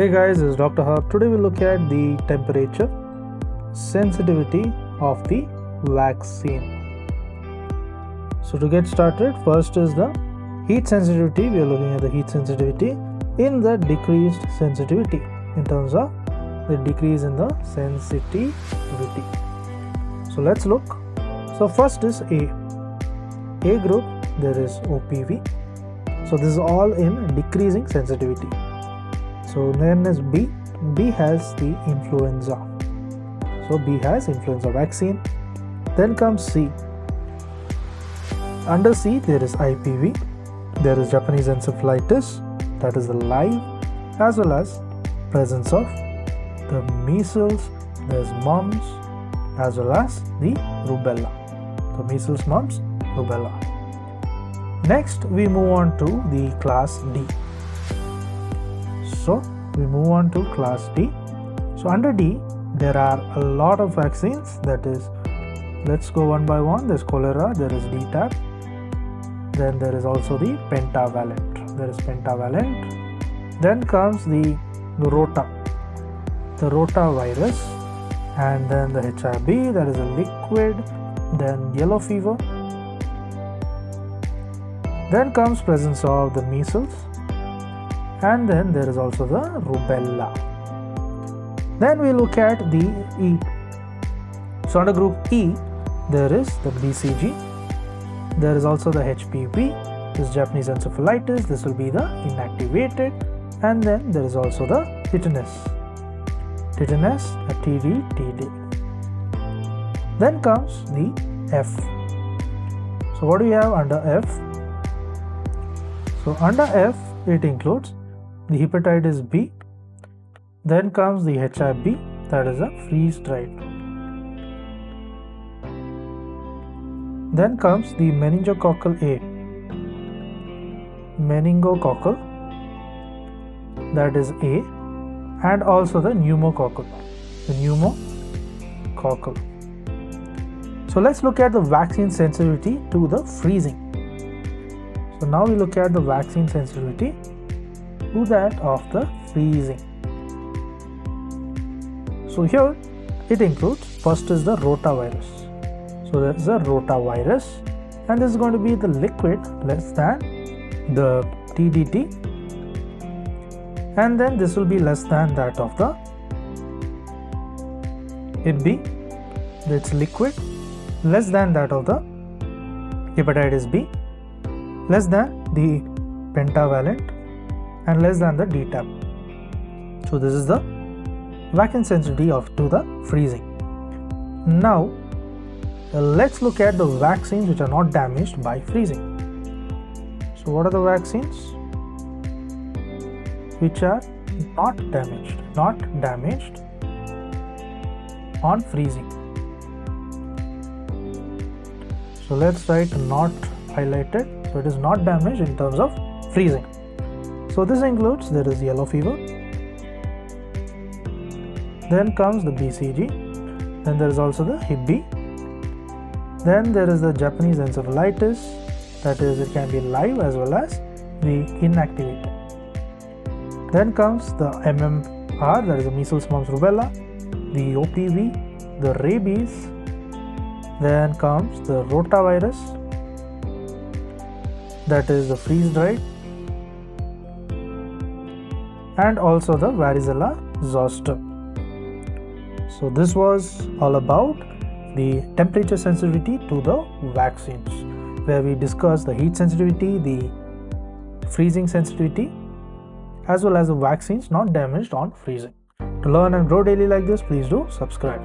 Hey guys, this is Dr. Hub. Today we'll look at the temperature sensitivity of the vaccine. So to get started, first is the heat sensitivity. We are looking at the heat sensitivity in the decreased sensitivity in terms of the decrease in the sensitivity. So let's look. So first is A group, there is OPV. So this is all in decreasing sensitivity. So then is B has the influenza. So B has influenza vaccine. Then comes C. Under C there is IPV. There is Japanese encephalitis, that is the live, as well as presence of the measles, there's mumps, as well as the rubella. So measles, mumps, rubella. Next we move on to the class D. So we move on to class D. So under D there are a lot of vaccines, that is, let's go one by one. There's cholera, there is DTaP, then there is also the pentavalent. There is pentavalent. Then comes the rotavirus, and then the HIV, that is a liquid, then yellow fever. Then comes presence of the measles, and then there is also the rubella. Then we look at the E. So under group E there is the BCG, there is also the HPV, this is Japanese encephalitis, this will be the inactivated, and then there is also the tetanus, a TD. Then comes the F. So what do we have under F? So under F it includes the hepatitis B, then comes the HIV, that is a freeze-dried. Then comes the meningococcal A, meningococcal, that is A, and also the pneumococcal, So let's look at the vaccine sensitivity to the freezing. So now we look at the vaccine sensitivity to that of the freezing. So here it includes, first is the rotavirus. So there is a rotavirus, and this is going to be the liquid less than the TDT, and then this will be less than that of the HB, that's liquid, less than that of the hepatitis B, less than the pentavalent, and less than the DTaP. So this is the vaccine sensitivity to the freezing. Now let's look at the vaccines which are not damaged by freezing. So what are the vaccines which are not damaged on freezing? So let's write not highlighted, so it is not damaged in terms of freezing. So this includes, there is yellow fever, then comes the BCG, then there is also the Hep B, then there is the Japanese encephalitis, that is, it can be live as well as the inactivated. Then comes the MMR, that is the measles, mumps, rubella, the OPV, the rabies, then comes the rotavirus, that is the freeze-dried, and also the varicella zoster. So this was all about the temperature sensitivity to the vaccines, where we discussed the heat sensitivity, the freezing sensitivity, as well as the vaccines not damaged on freezing. To learn and grow daily like this, please do subscribe.